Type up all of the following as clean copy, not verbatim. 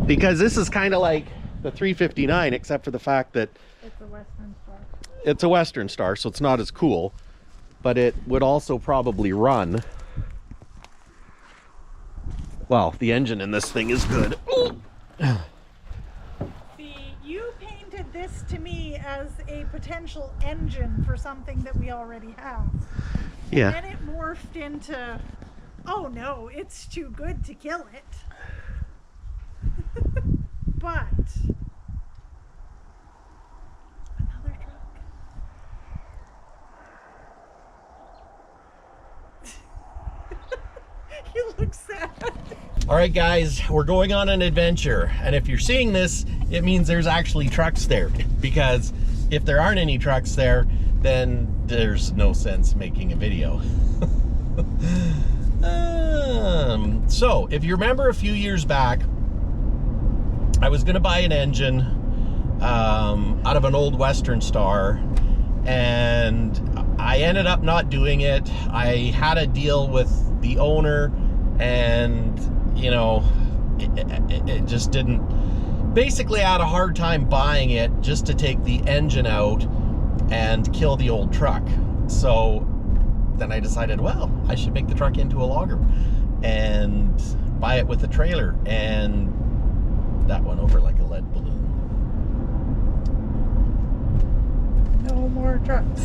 Because this is kind of like the 359, except for the fact that It's a Western Star. it's a Western Star, so it's not as cool, but it would also probably run. Well, the engine in this thing is good. See, you painted this to me as a potential engine for something that we already have. Yeah. And then it morphed into, oh no, it's too good to kill it. But another truck. You look sad. All right, guys, we're going on an adventure. And if you're seeing this, it means there's actually trucks there. Because if there aren't any trucks there, then there's no sense making a video. So, if you remember a few years back, I was gonna buy an engine out of an old Western Star, and I ended up not doing it. I had a deal with the owner, and you know, it just didn't. Basically, I had a hard time buying it just to take the engine out and kill the old truck. So then I decided, well, I should make the truck into a logger and buy it with a trailer, and that went over like a lead balloon. No more trucks.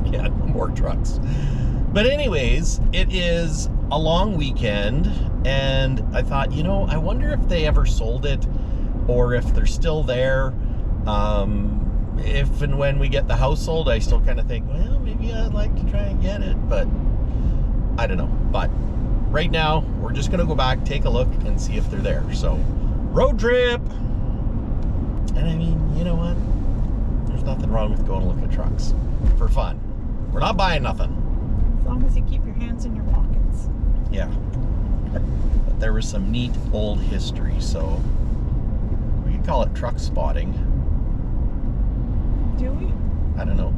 Yeah, no more trucks. But anyways, it is a long weekend, and I thought, you know, I wonder if they ever sold it or if they're still there. If and when we get the house sold, I still kind of think, well, maybe I'd like to try and get it, but I don't know. But right now, we're just gonna go back, take a look, and see if they're there. So, road trip! And I mean, you know what? There's nothing wrong with going to look at trucks for fun. We're not buying nothing. As long as you keep your hands in your pockets. Yeah. But there was some neat old history, so we could call it truck spotting. Do we? I don't know.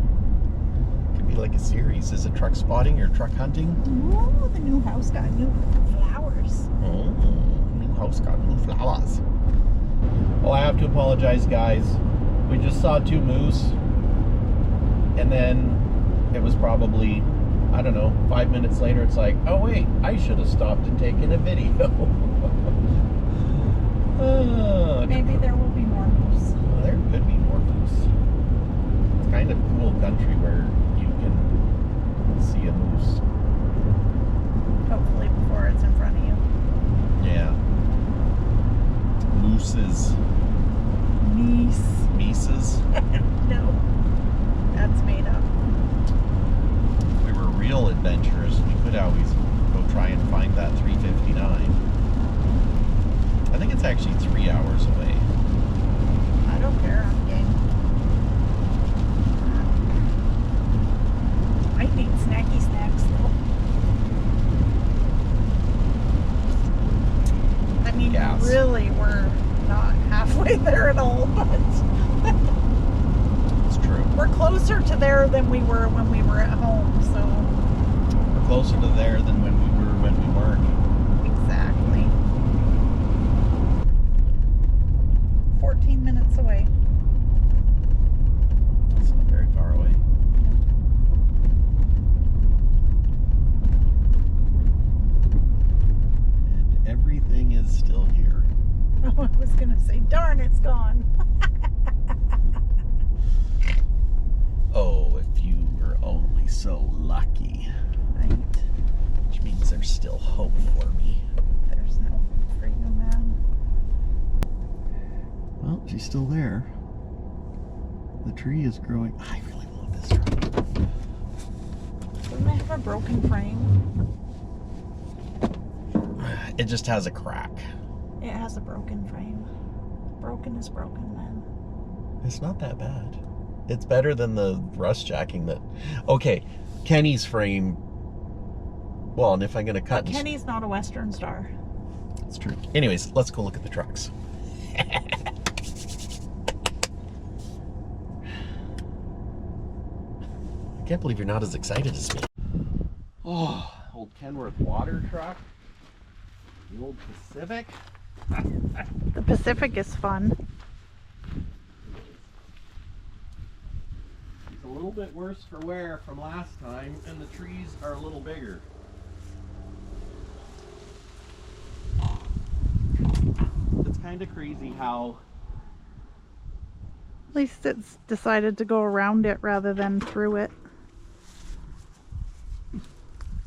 Could be like a series. Is it truck spotting or truck hunting? Oh, the new house got new flowers. Oh, new house got new flowers. Oh, I have to apologize, guys. We just saw two moose, and then it was probably, I don't know, 5 minutes later, it's like, oh wait, I should have stopped and taken a video. Maybe there will be more moose. Well, there could be more moose. It's kind of cool country where you can see a moose. Hopefully before it's in front of you. Yeah. Mooses. Meese. Mises. No. That's made up. If we were real adventurous, we could always go try and find that 359. I think it's actually 3 hours away. I don't care. I'm game. I need snacky snacks though. I mean, Gas. really, we're not halfway there at all, but It's true. we're closer to there than we were when we were at home, so We're closer to there than when we were when we weren't. exactly. 14 minutes away. It's not very far away. And everything is still here. Oh, I was gonna say, darn, it's gone. Oh, if you were only so lucky. Right. Which means there's still hope for me. There's no hope for you, man. Well, she's still there. The tree is growing. I really love this tree. Doesn't it have a broken frame? It just has a crack. It has a broken frame. Broken is broken, man. It's not that bad. It's better than the rust jacking that... Okay, Kenny's frame... Well, and if I'm going to cut... Kenny's not a Western Star. It's true. Anyways, let's go look at the trucks. I can't believe you're not as excited as me. Oh, old Kenworth water truck. The old Pacific. The Pacific is fun. It's a little bit worse for wear from last time, and the trees are a little bigger. It's kind of crazy how... At least it's decided to go around it rather than through it.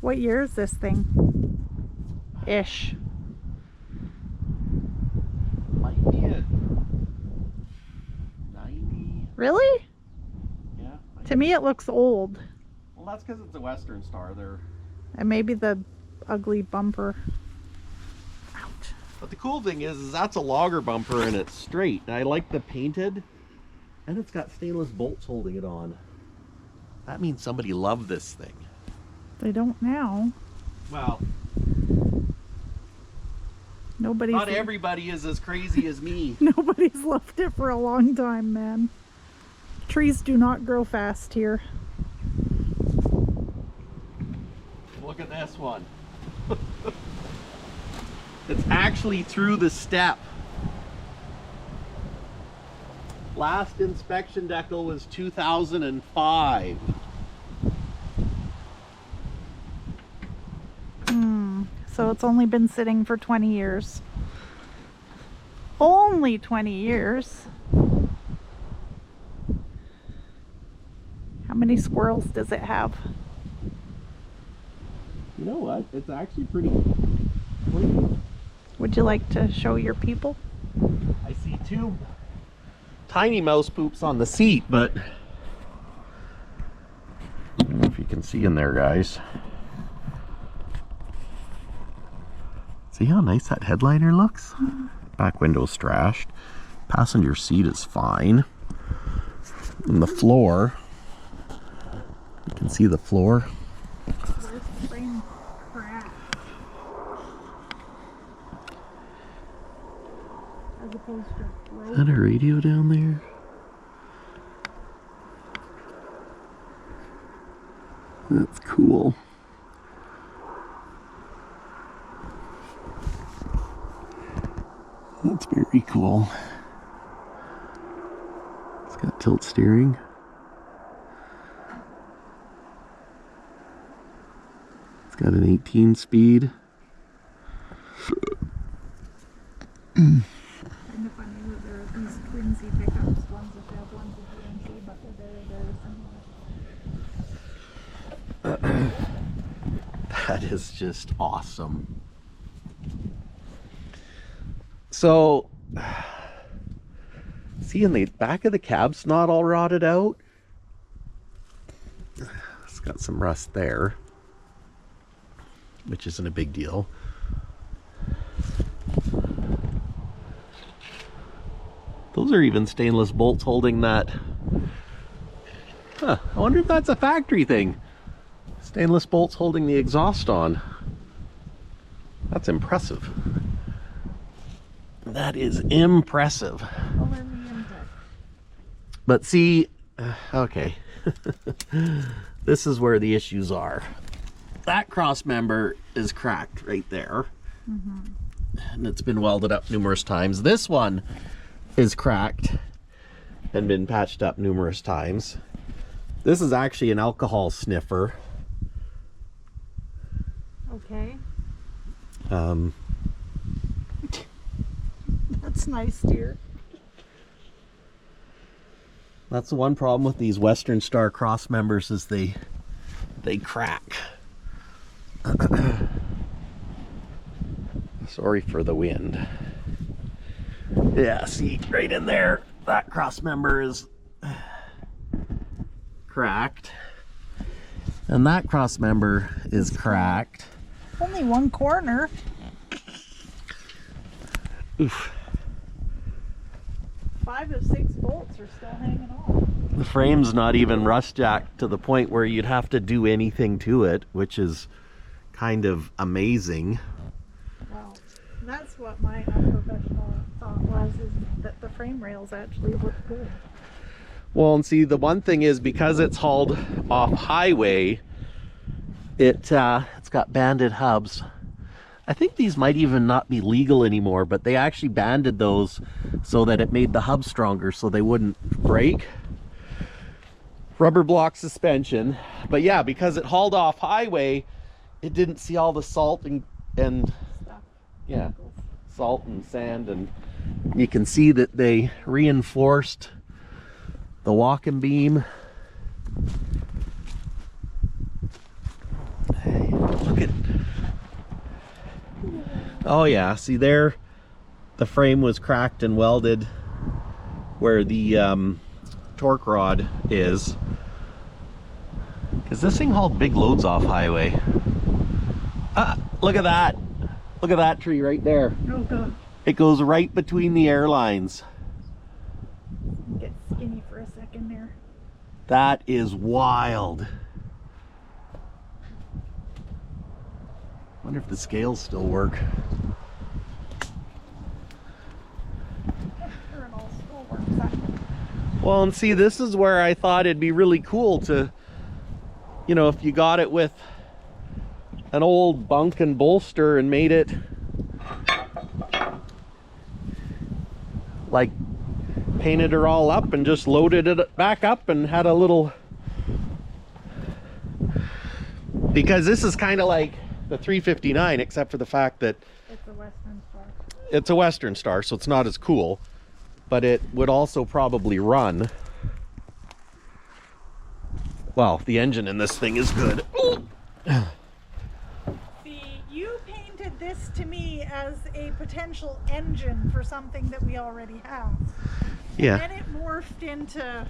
What year is this thing? Ish. Might be a 90. Really? Yeah. To me it looks old. Well, that's because it's a Western Star there. And maybe the ugly bumper. Ouch. But the cool thing is that's a logger bumper and it's straight. And I like the painted, and it's got stainless bolts holding it on. That means somebody loved this thing. They don't now. Well, Nobody's not everybody is as crazy as me. Nobody's loved it for a long time, man. Trees do not grow fast here. Look at this one. It's actually through the step. Last inspection decal was 2005. So it's only been sitting for 20 years. Only 20 years. How many squirrels does it have? You know what? It's actually pretty clean. Would you like to show your people? I see two tiny mouse poops on the seat, but I don't know if you can see in there, guys. See how nice that headliner looks? Back window's trashed. Passenger seat is fine. And the floor, you can see the floor. Where's the frame crack? As opposed to Is that a radio down there? That's cool. That's very cool. It's got tilt steering. It's got an 18 speed. kind of funny that there are these twinsy pickups, one's a Chevy, one's a GMC, but they're very similar. That is just awesome. So, see, in the back of the cab's not all rotted out. It's got some rust there, which isn't a big deal. Those are even stainless bolts holding that. Huh, I wonder if that's a factory thing. Stainless bolts holding the exhaust on. That's impressive. That is impressive. But see, okay. This is where the issues are. That cross member is cracked right there. And it's been welded up numerous times. This one is cracked and been patched up numerous times. This is actually an alcohol sniffer. Okay. That's nice, dear. That's the one problem with these Western Star cross members is they crack. Sorry for the wind. Yeah, see, right in there, that cross member is cracked. And that cross member is cracked. Only one corner. Oof. 5 of 6 bolts are still hanging on. The frame's not even rust jacked to the point where you'd have to do anything to it, which is kind of amazing. Well, that's what my unprofessional thought was, is that the frame rails actually look good. Well, and see, the one thing is because it's hauled off highway, it's got banded hubs. I think these might even not be legal anymore, but they actually banded those so that it made the hub stronger so they wouldn't break. Rubber block suspension. But yeah, because it hauled off highway, it didn't see all the salt and Stuff. yeah, salt and sand, and you can see that they reinforced the walking beam. Hey, look at, oh yeah, see there, the frame was cracked and welded where the torque rod is, because this thing hauled big loads off highway. Look at that. Look at that tree right there. Oh god. It goes right between the airlines. Get skinny for a second there. That is wild. Wonder if the scales still work. Sure, it all still works out. Well, and see, this is where I thought it'd be really cool to, you know, if you got it with an old bunk and bolster and made it like painted her all up and just loaded it back up and had a little, because this is kind of like the 359 except for the fact that It's a Western Star. it's a Western Star, so it's not as cool, but it would also probably run. Well, the engine in this thing is good. See, you painted this to me as a potential engine for something that we already have. Yeah. And then it morphed into,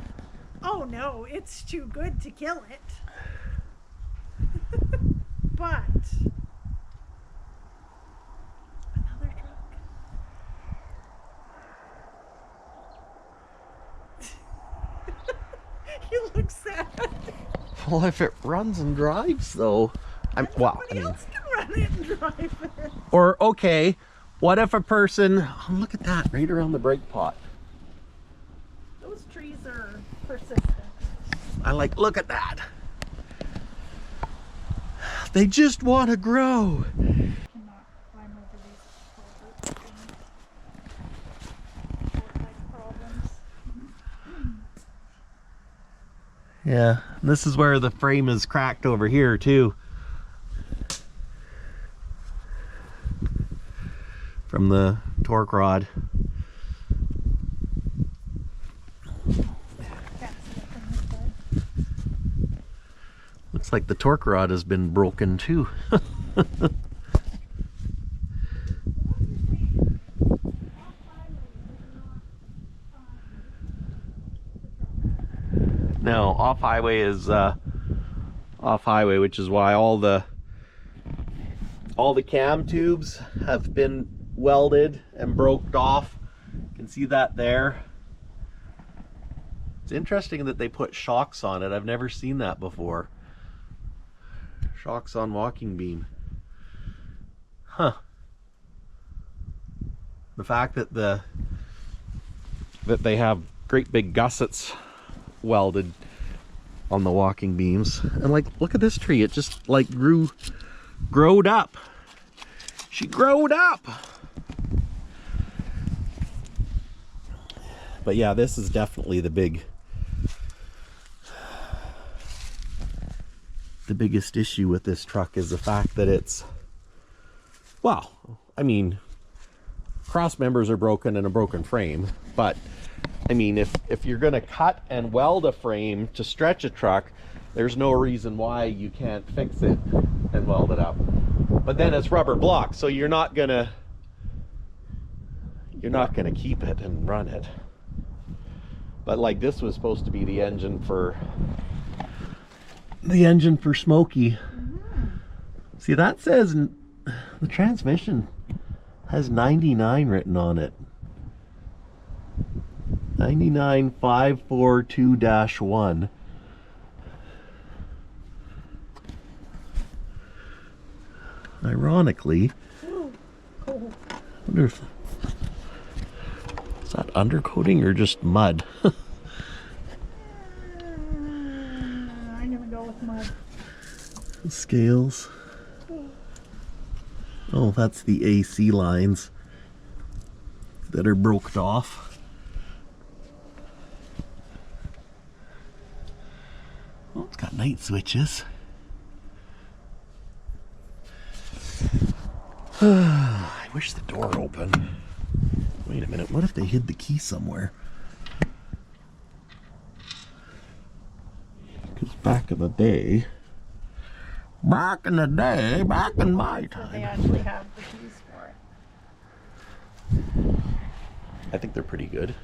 oh no, it's too good to kill it. But another truck. You look sad. Well, if it runs and drives, though, Somebody else can run it and drive it. or okay, what if a person? Oh, look at that, right around the brake pot. Those trees are persistent. I like, look at that. They just want to grow. Cannot climb over these culverts and like problems. Yeah, this is where the frame is cracked over here too. From the torque rod. Can't see it from this side. Looks like the torque rod has been broken too. No, off highway is off highway, which is why all the cam tubes have been welded and broke off. You can see that there. It's interesting that they put shocks on it. I've never seen that before. Shocks on walking beam. Huh. The fact that they have great big gussets welded on the walking beams. And like, look at this tree. It just like growed up. She growed up. But yeah, this is definitely the biggest issue with this truck is the fact that it's, well, I mean, cross members are broken and a broken frame, but I mean, if you're going to cut and weld a frame to stretch a truck, there's no reason why you can't fix it and weld it up. But then it's rubber block, so you're not gonna keep it and run it. But like, this was supposed to be the engine for Smokey. See, that says the transmission has 99 written on it. 99542-1. Ironically, I wonder if is that undercoating or just mud? I'm gonna go with mud. Scales. Oh Oh, that's the AC lines that are broke off. Oh, it's got night switches. I wish the door open. Wait a minute, what if they hid the key somewhere? Because back in the day, back in my time. They actually have the keys for it. I think they're pretty good.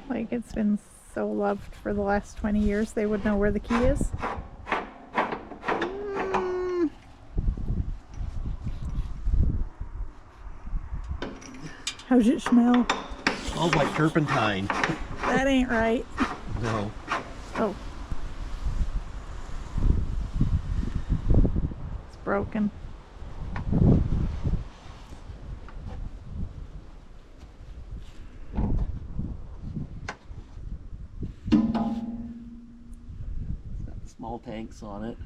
Like, it's been so loved for the last 20 years, they would know where the key is. How's it smell? Smells like turpentine. That ain't right. No. Oh. It's broken. It's got small tanks on it.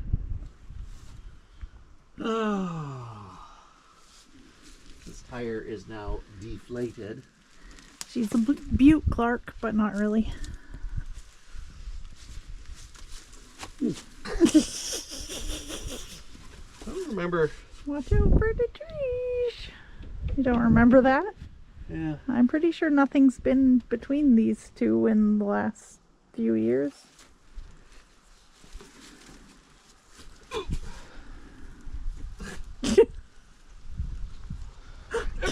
Oh. This tire is now deflated. She's a Butte Clark, but not really. I don't remember. Watch out for the trees. You don't remember that? Yeah. I'm pretty sure nothing's been between these two in the last few years.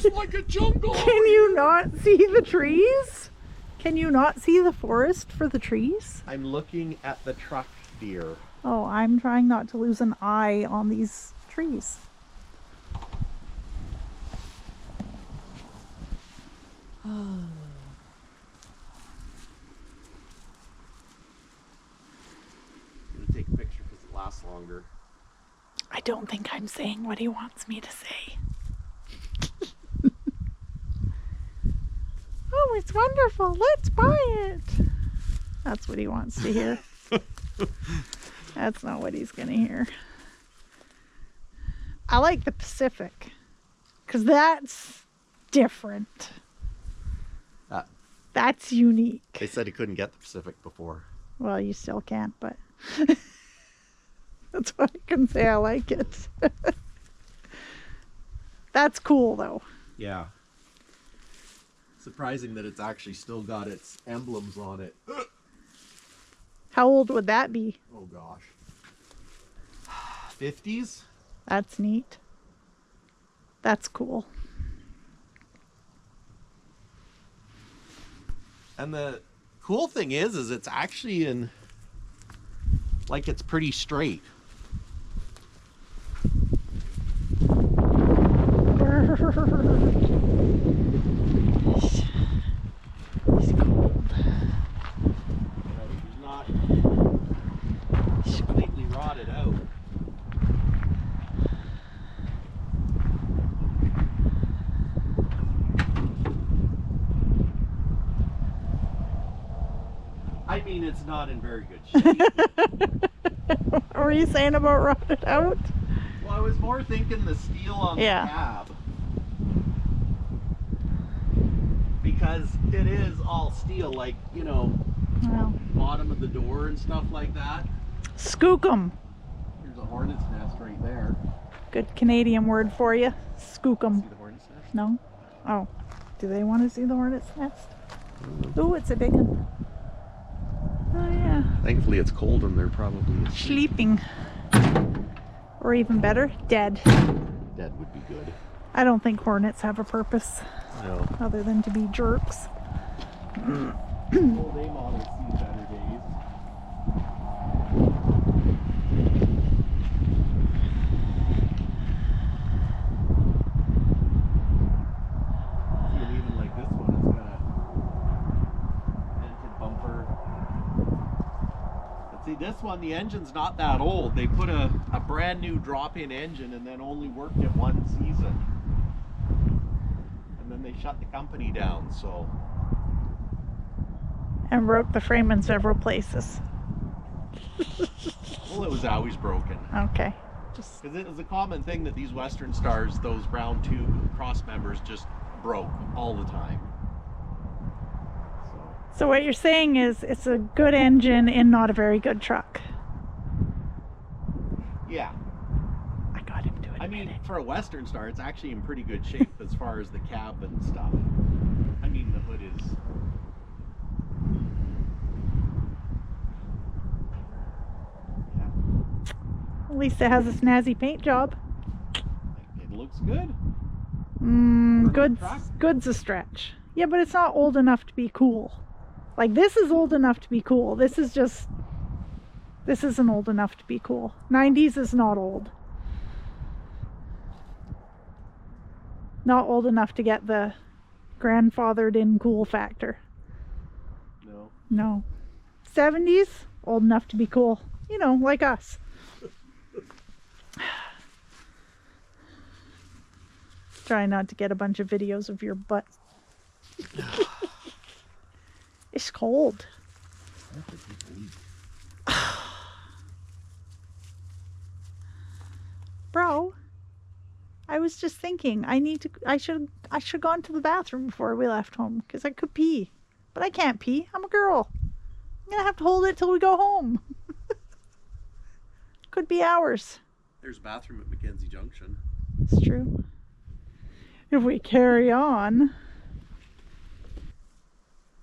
It's like a jungle. Can you not see the trees? Can you not see the forest for the trees? I'm looking at the truck, dear. Oh, I'm trying not to lose an eye on these trees. I'm gonna take a picture because it lasts longer. I don't think I'm saying what he wants me to say. Oh, it's wonderful. Let's buy it. That's what he wants to hear. That's not what he's going to hear. I like the Pacific because that's different. That's unique. They said he couldn't get the Pacific before. Well, you still can't, but that's why I can say I like it. That's cool, though. Yeah. Surprising that it's actually still got its emblems on it. How old would that be? Oh gosh. 50s? That's neat. That's cool. And the cool thing is it's actually in, like, it's pretty straight. He's cold. He's not completely rotted out. I mean, it's not in very good shape. What were you saying about rotted out? Well, I was more thinking the steel on the cab. Because it is all steel, like, you know, Well, bottom of the door and stuff like that. skook 'em. There's a hornet's nest right there. Good Canadian word for you. Skook 'em. See the hornet's nest? No? Oh. Do they want to see the hornet's nest? Oh, it's a big one. Oh, yeah. Thankfully it's cold and they're probably asleep. Sleeping. Or even better, dead. Dead would be good. I don't think hornets have a purpose No. other than to be jerks. Well, they models see better days. See, and even like this one, it's got a vented bumper. But see, this one, the engine's not that old. They put a brand new drop-in engine and then only worked it one season. And then they shut the company down, so. And broke the frame in several places. Well, it was always broken. Okay. Just Because it was a common thing that these Western Stars, those brown tube cross members, just broke all the time. so what you're saying is it's a good engine and not a very good truck. Yeah. I got him to admit I mean, it. for a Western Star, it's actually in pretty good shape as far as the cab and stuff. I mean, the hood is. Yeah. At least it has a snazzy paint job. It looks good. Good's a stretch. Yeah, but it's not old enough to be cool. Like, this is old enough to be cool. This isn't old enough to be cool. 90s is not old. Not old enough to get the grandfathered in cool factor. No. No. 70s, old enough to be cool. You know, like us. Try not to get a bunch of videos of your butt. It's cold. Bro, I was just thinking I should have gone to the bathroom before we left home because I could pee. But I can't pee. I'm a girl. I'm gonna have to hold it till we go home. Could be hours. There's a bathroom at Mackenzie Junction. It's true. If we carry on.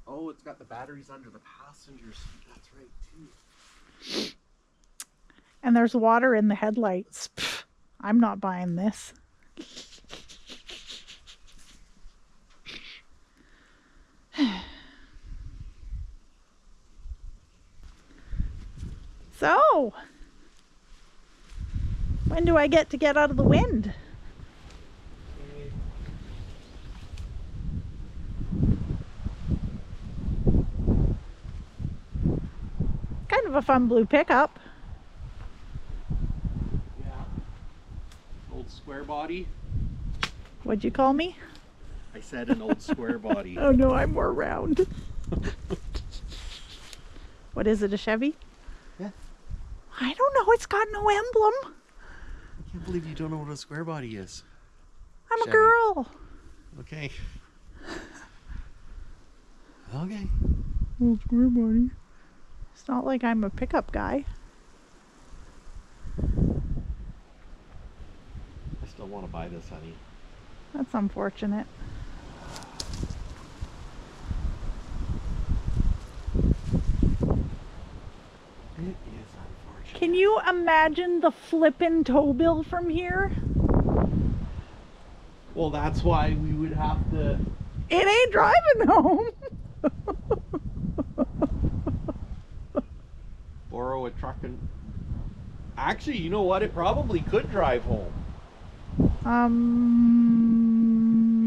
Oh, it's got the batteries under the passenger seat. That's right, too. And there's water in the headlights. Pfft, I'm not buying this. So, when do I get to get out of the wind? Kind of a fun blue pickup. Yeah. Old square body. What'd you call me? I said an old square body. Oh no, I'm more round. What is it, a Chevy? Yeah. I don't know, it's got no emblem. I can't believe you don't know what a square body is. I'm Chevy. a girl. Okay. Okay. Oh, square body. It's not like I'm a pickup guy. I still want to buy this, honey. That's unfortunate. It is unfortunate. Can you imagine the flippin' tow bill from here? Well, that's why we would have to. It ain't driving home. Borrow a truck and. Actually, you know what? It probably could drive home.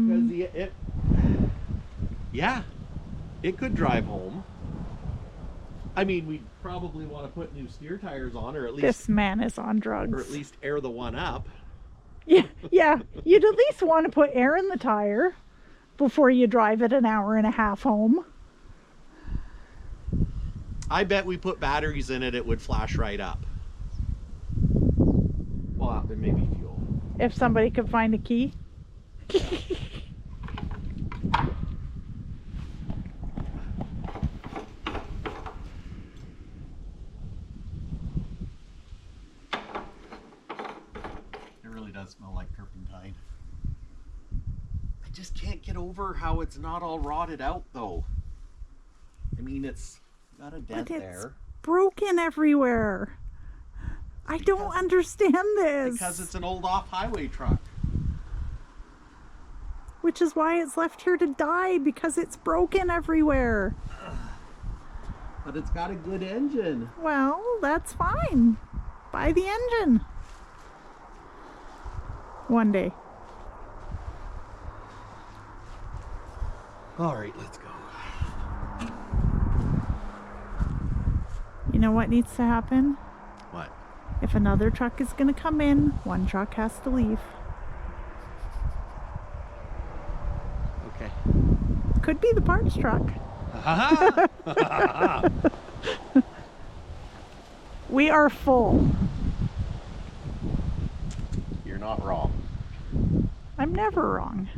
Because yeah, it could drive home. I mean, we'd probably want to put new steer tires on, or at least, This man is on drugs. or at least air the one up. Yeah. You'd at least want to put air in the tire before you drive it an hour and a half home. I bet we put batteries in it, it would flash right up. Well, then maybe fuel. If somebody could find a key. It really does smell like turpentine. I just can't get over how it's not all rotted out, though. I mean, it's got a dent But it's there. broken everywhere. I don't understand this. Because it's an old off-highway truck. Which is why it's left here to die, because it's broken everywhere. But it's got a good engine. Well, that's fine. Buy the engine. One day. All right, let's go. You know what needs to happen? What? If another truck is going to come in, one truck has to leave. Okay. Could be the parts truck. We are full. I'm never wrong.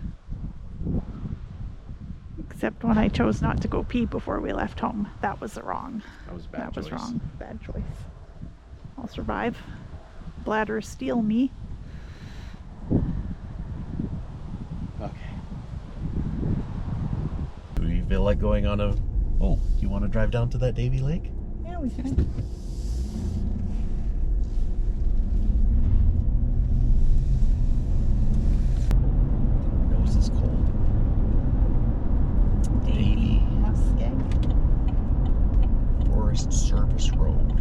Except when I chose not to go pee before we left home. That was wrong. That was a bad That choice. was wrong. Bad choice. I'll survive. Bladder steal me. Okay. Do we feel like going on a... Oh, you want to drive down to that Davy Lake? Yeah, we can. My nose is cold. Davy Muskeg. Forest Service Road.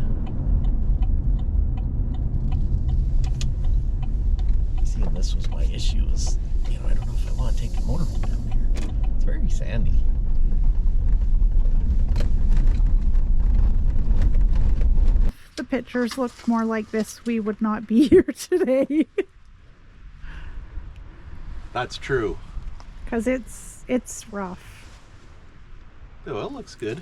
See, and this was my issue is, you know, I don't know if I want to take the motorhome down here. It's very sandy. If the pictures looked more like this, we would not be here today. That's true. Because it's rough. The oil looks good.